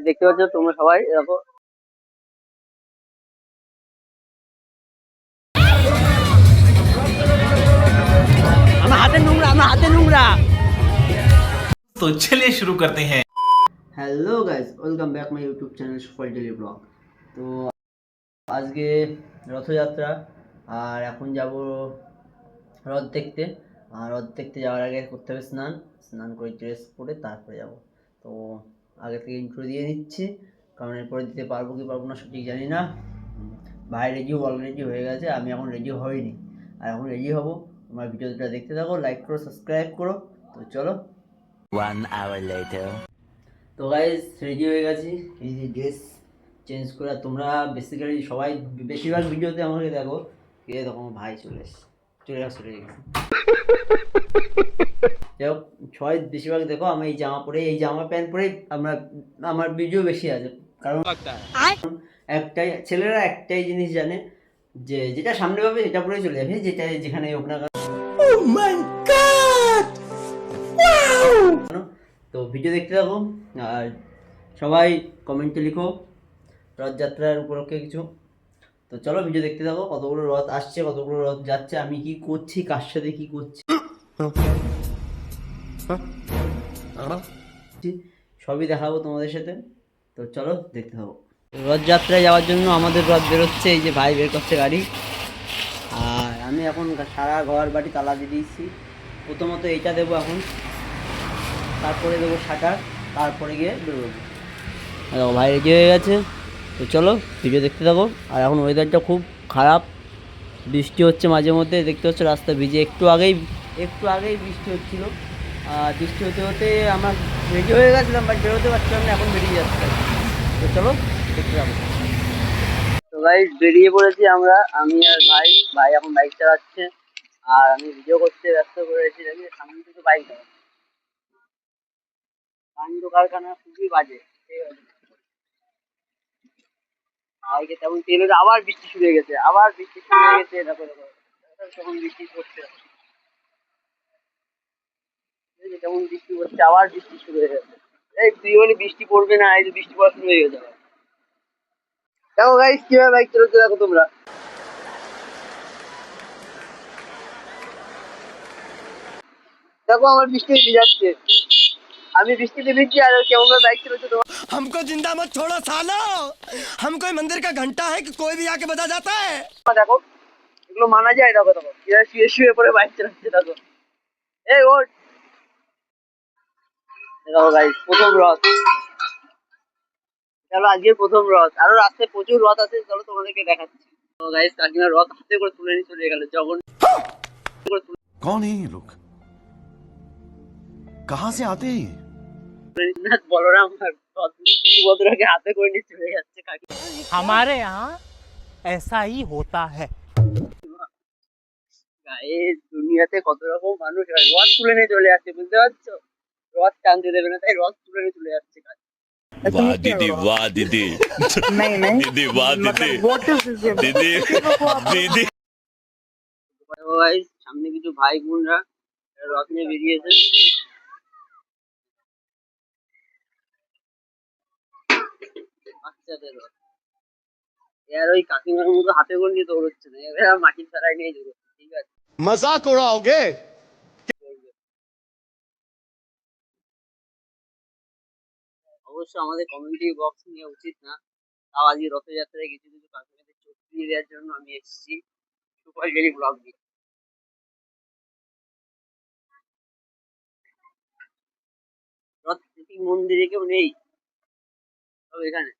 দেখতে পাচ্ছ তোমরা সবাই দেখো। আমার হাতে নোংরা। तो चलिए शुरू करते हैं। Hello guys, welcome back my YouTube channel সুফল ডেলি ব্লগ। তো আজকে রথযাত্রা, আর এখন যাব রথ দেখতে। আর রথ দেখতে যাওয়ার আগে করতে হবে স্নান করে ড্রেস পরে তারপরে যাব। তো আগে থেকে ইন্ট্রো দিয়ে নিচ্ছি, কারণ এরপরে দিতে পারবো কি পারবো না সঠিক জানি না। ভাই অলরেডি হয়ে গেছে, আমি এখন রেডি হইনি, আর এখন রেডি হব। তোমার ভিডিওটা দেখতে থাকো, লাইক করো, সাবস্ক্রাইব করো। তো চলো। 1 hour later. তো গাইজ রেডি হয়ে গেছি, এই যে ড্রেস চেঞ্জ করে। তোমরা বেসিক্যালি সবাই বেশিরভাগ ভিডিওতে আমাকে দেখো, কে দেখো আমার ভাই চলে গেছে। যাই হোক, সবাই বেশিরভাগ দেখো আমি এই জামা পরে, এই জামা প্যান্ট পরেই আমার ভিডিও বেশি আছে। কারণ একটাই, ছেলেরা একটাই জিনিস জানে যে যেটা সামনে পাবে সেটা পরেই চলে যাবে, যেটা যেখানে হোক না কেন। তো ভিডিও দেখতে থাকো, আর সবাই কমেন্টে লিখো রথযাত্রার উপলক্ষে কিছু। তো চলো ভিডিও দেখতে থাকো, কতগুলো রথ আসছে, কতগুলো রথ যাচ্ছে, আমি কি করছি, কার সাথে কি করছি সবই দেখাবো তোমাদের সাথে। তো চলো দেখতে থাকো। রথযাত্রায় যাওয়ার জন্য আমাদের রথ বেরোচ্ছে, এই যে ভাই বের করছে গাড়ি। আর আমি এখন সারা ঘর বাড়ি তালা দিয়ে দিয়েছি। প্রথমত এইটা দেবো এখন, তারপরে দেবো শাটার, তারপরে গিয়ে বেরোবো। দেখো ভাই রেডি হয়ে গেছে। তো চলো ভিডিও দেখতে থাকো। আর এখন ওয়েদারটা খুব খারাপ, বৃষ্টি হচ্ছে মাঝে মধ্যে, দেখতে হচ্ছে রাস্তা ভিজে। একটু আগেই বৃষ্টি হচ্ছিল। আর বৃষ্টি হতে হতে আমার রেডি হয়ে গেছিলাম, বাট বেরোতে পারছিলাম না, এখন বেরিয়ে যাচ্ছে। তো চলো দেখতে যাবো। তো ভাই বেরিয়ে পড়েছি আমরা, আমি আর ভাই এখন বাইক চালাচ্ছে, আর আমি ভিডিও করতে ব্যস্ত করেছি। দেখি সামনে থেকে বাইক যাবে, কাণ্ড কারখানা খুবই বাজে। ঠিক আছে, বাইকে তেমন তেল হলে আবার বৃষ্টি শুরু হয়ে গেছে, দেখো তখন বৃষ্টি পড়ছে, তেমন বৃষ্টি পড়ছে, আবার বৃষ্টি শুরু হয়ে গেছে। এই তুই বলি বৃষ্টি পড়বে না, এই যে বৃষ্টি পড়া শুরু হয়ে গেছে। দেখো গাইস কিভাবে বাইক চালাচ্ছে, দেখো তোমরা। দেখো আমার বৃষ্টিতে ভিজাচ্ছে, আমি বৃষ্টিতে ভিজছি, আর কেমন বাইক চালাচ্ছে তোমার। हमको जिंदा मत छोड़ो सालो, हम कोई मंदिर का घंटा है कि कोई भी आके बजा जाता है। দেখো এগুলো মানা যায়, দেখো কিভাবে শুয়ে শুয়ে পরে বাইক চালাচ্ছে, দেখো। এই ওঠ, দেখো গাইস প্রথম রথ, চলো আজকের প্রথম রথ। আরো রাস্তায় প্রচুর রথ আছে, চলো তোমাদেরকে দেখাচ্ছি। তো গাইস কাকিমা রথ হাতে করে তুলে নিয়ে চলে গেল। कौन है ये लोग, कहाँ से आते हैं? জগন্নাথ বলরাম আর সুভদ্রাকে হাতে করে নিয়ে চলে যাচ্ছে কাকিমা। हमारे यहाँ ऐसा ही होता है। গাইস দুনিয়াতে কত রকম মানুষ হয়, রথ তুলে নিয়ে চলে যাচ্ছে, বুঝতে পারছো? রথ টানতে দেবে না, তাই রথ তুলে নিয়ে চলে যাচ্ছে কাকিমা। वाह दीदी वाह दीदी दीदी वाह दीदी दीदी दीदी। গাইস সামনে কিছু ভাই বোনরা রথ নিয়ে বেরিয়েছে। বাচ্চাদের রথ, এর ওই কাকিমার মতো হাতে করে নিয়ে দৌড়চ্ছে না, এবার মাটির ছাড়াই নিয়ে দৌড়চ্ছে। ঠিক আছে, मजाक उड़ाओगे? অবশ্য আমাদের কমিউনিটি বক্স নিয়ে উচিত না, তাও আজকে রথযাত্রায় কিছু কিছু কাকিমাদের চোখ দিয়ে দেওয়ার জন্য আমি এসেছি সুপার ডেলি ব্লগ দিয়ে। রথ মন্দিরে কেউ নেই, তবে এখানে,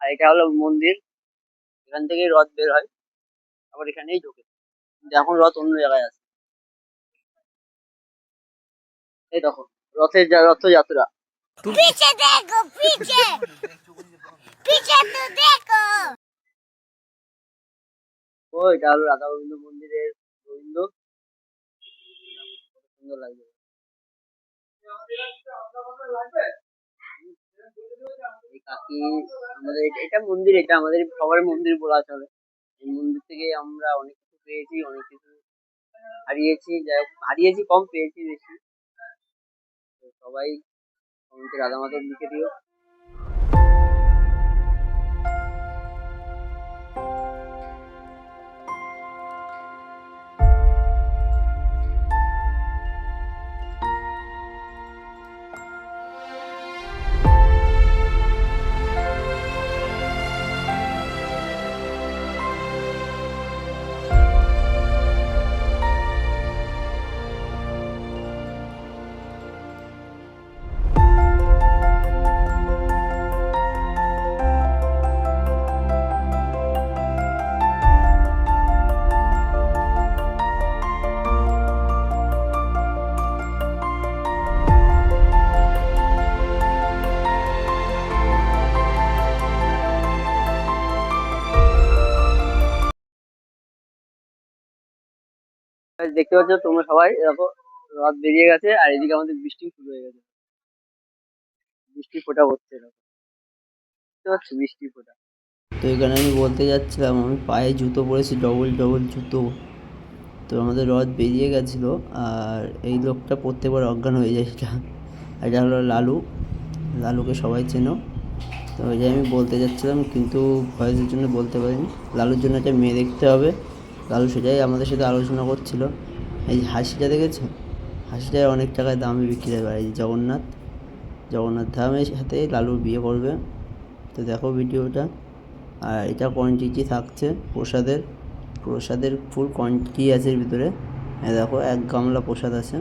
আর এটা হলো মন্দির, এখান থেকেই রথ বের হয়, আবার এখানেই ঢোকে। কিন্তু এখন রথ অন্য জায়গায় আছে। এই দেখো রথযাত্রা। पीछे देखो पीछे पीछे तो देखो। ও এটা হলো রাধা গোবিন্দ মন্দিরের গোবিন্দ, কত সুন্দর লাগছে। এই কাকি আমাদের এটা মন্দির, এটা আমাদের সবার মন্দির বলা চলে। এই মন্দির থেকে আমরা অনেক কিছু পেয়েছি, অনেক কিছু হারিয়েছি। যাই হোক, হারিয়েছি কম, পেয়েছি বেশি। তো সবাই কমেন্টে রাধা মাধব লিখে দিও। দেখতে পাচ্ছ তোমরা সবাই, দেখো রথ বেরিয়ে গেছে আর এদিকে আমাদের বৃষ্টি শুরু হয়ে গেছে, বৃষ্টি ফোঁটা পড়ছে, দেখো দেখতে পাচ্ছ বৃষ্টি ফোঁটা। তো এখানে আমি বলতে যাচ্ছিলাম, আমি পায়ে জুতো পরেছি, ডবল ডবল জুতো। তো আমাদের রথ বেরিয়ে গেছিলো আর এই লোকটা প্রত্যেকবার অজ্ঞান হয়ে যায়, এটা হলো লালু। লালুকে সবাই চেনো। তো ওই যে আমি বলতে যাচ্ছিলাম কিন্তু ভয়েসের জন্য বলতে পারিনি। লালুর জন্য একটা মেয়ে দেখতে হবে, লালু সেটাই আমাদের সাথে আলোচনা করছিল। এই যে হাসিটা দেখেছো, হাসিটা অনেক টাকায় দামে বিক্রি হবে। এই যে জগন্নাথ ধামের সাথে লালুর বিয়ে করবে। তো দেখো ভিডিওটা। আর এটা কোয়ান্টিটি থাকছে প্রসাদের ফুল কোয়ান্টিটি আছে এর ভিতরে। দেখো 1 গামলা প্রসাদ আছে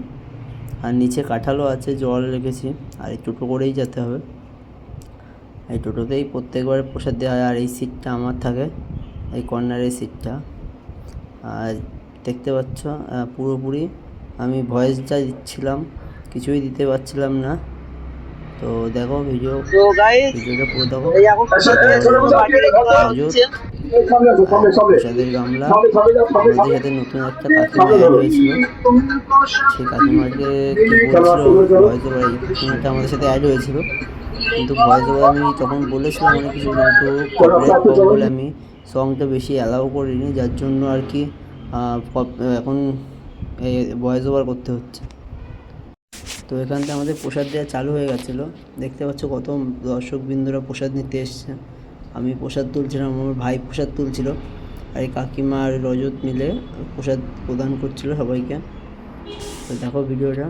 আর নিচে কাঁঠালও আছে, জল রেখেছি। আর এই টোটো করেই যেতে হবে, এই টোটোতেই প্রত্যেকবার প্রসাদ দেওয়া হয়। আর এই সিটটা আমার থাকে, এই কর্নারের সিটটা। আর দেখতে পাচ্ছ পুরোপুরি আমি ভয়েস যা দিচ্ছিলাম কিছুই দিতে পারছিলাম না। তো দেখো ভিডিওটা পুরো দেখো। প্রসাদের গামলা, আমাদের সাথে নতুন একটা কাকিমা অ্যাড হয়েছিল, সেই কাকিমাকে কি বলছিল ভয়েস ওভার, এই কাকিমাটা আমাদের সাথে অ্যাড হয়েছিল। কিন্তু ভয়েস ওভার আমি তখন বলেছিলাম অনেক কিছু, কিন্তু কপিরাইট পাবো বলে আমি সংটা বেশি অ্যালাউ করিনি, যার জন্য আর কি এখন ভয়েস ওভার করতে হচ্ছে। তো এখান থেকে আমাদের প্রসাদ দেওয়া চালু হয়ে গেছিলো। দেখতে পাচ্ছ কত দর্শকবৃন্দরা প্রসাদ নিতে এসছে। আমি প্রসাদ তুলছিলাম, আমার ভাই প্রসাদ তুলছিল, আর এই কাকিমা আর রজত মিলে প্রসাদ প্রদান করছিল সবাইকে। তো দেখো ভিডিওটা।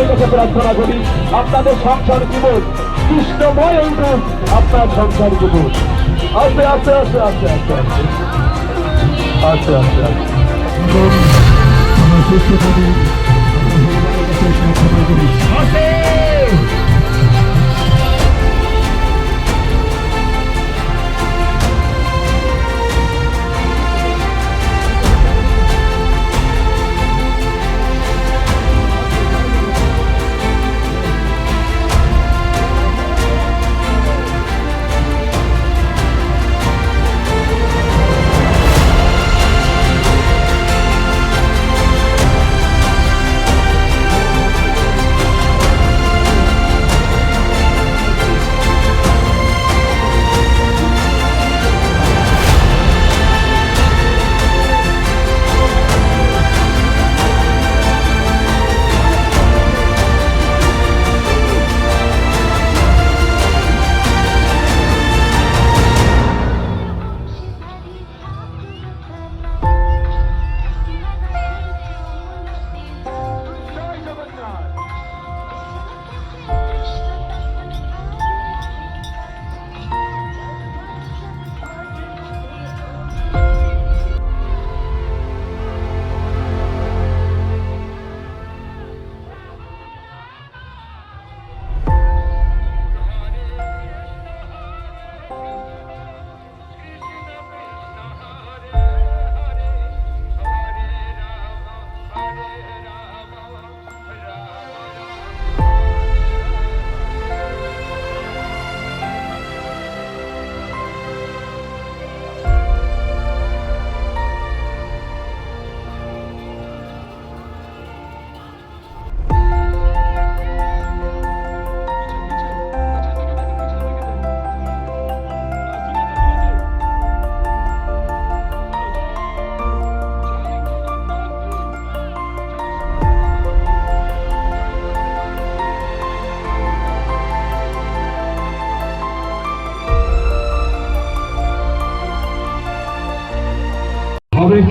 ঈশ্বরের কাছে প্রার্থনা করি আপনাদের সংসার জীবন কৃষ্ণময় উঠুন, আপনার সংসার জীবন। আস্তে আস্তে আস্তে আস্তে আস্তে আস্তে আস্তে আস্তে আস্তে হবে।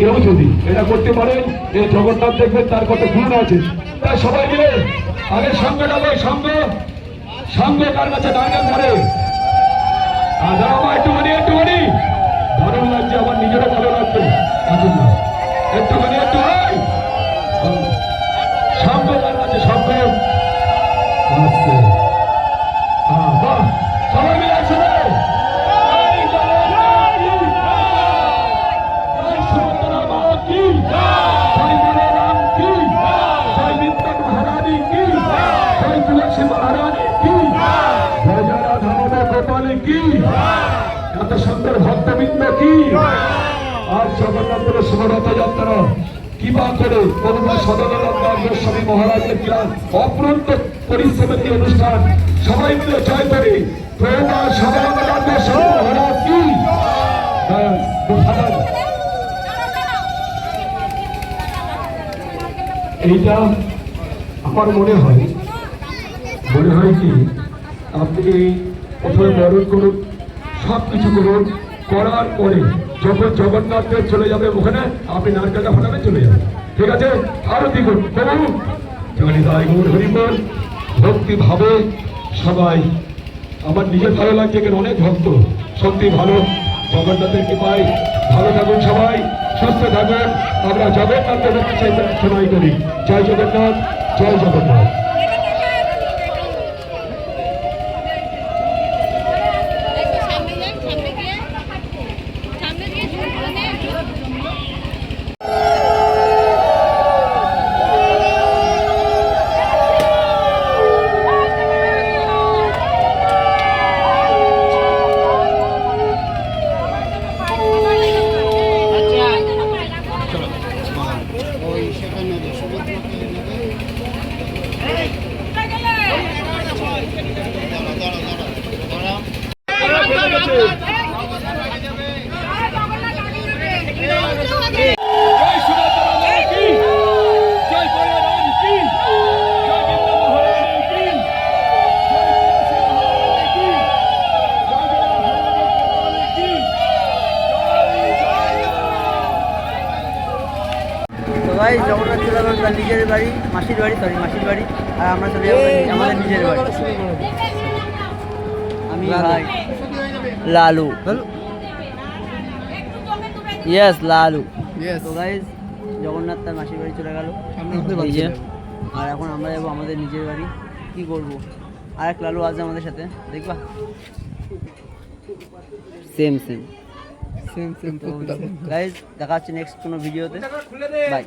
কেউ যদি এটা করতে পারেন, এই জগন্নাথ দেখবেন তার কত গুণ আছে। তাই সবাই মিলে আগে সঙ্গে ডালে, সঙ্গে সঙ্গে কার কাছে ডাঙ্গেল ধরে একটুখানি একটুখানি দারুণ লাগছে, আমার নিজেরও ভালো লাগছে। একটুখানি একটু সঙ্গে কার কাছে সঙ্গে আসছে। বাহ, সবাই মিলে একসাথে এত সুন্দর ভক্তবৃন্দ কি আর জগন্নাথের শুভ রথযাত্রা কিবা করে করুণা সদানন্দ গোস্বামী মহারাজের ক্লাস অপ্রান্ত পরিশ্রমের এই অনুষ্ঠান সবাই মিলে জয় করি করুণা সদানন্দ গোস্বামী মহারাজ কি। এইটা আমার মনে হয় কি আপনি প্রথমে বরণ করুন, সব কিছু করুন, করার পরে যখন জগন্নাথ দেব চলে যাবে ওখানে আপনি নারকেলটা ফাটাবে, চলে যাবে। ঠিক আছে? আরতি করুন প্রভু জগন্নাথ গৌর হরিবল ভক্তি ভাবে সবাই। আমার নিজের ভালো লাগছে, এখানে অনেক ভক্ত, সত্যি ভালো। জগন্নাথের কৃপায় ভালো থাকুন সবাই, সুস্থ থাকুন। আমরা জগন্নাথের কাছে প্রার্থনাই করি। জয় জগন্নাথ, জয় জগন্নাথ। ভাই জগন্নাথ জগন্নাথদার নিজের বাড়ি, মাসির বাড়ি, মাসির বাড়ি, আর আমরা চলে যাবো আমাদের নিজের বাড়ি। আমি ভাই লালু, ইয়েস লালু। তো গাইজ জগন্নাথ তার মাসির বাড়ি চলে গেল, এই যে। আর এখন আমরা যাবো আমাদের নিজের বাড়ি। কি করবো, আর এক লালু আছে আমাদের সাথে, দেখবা? সেম সেম গাইজ, দেখা হচ্ছে নেক্সট কোনো ভিডিওতে। বাই।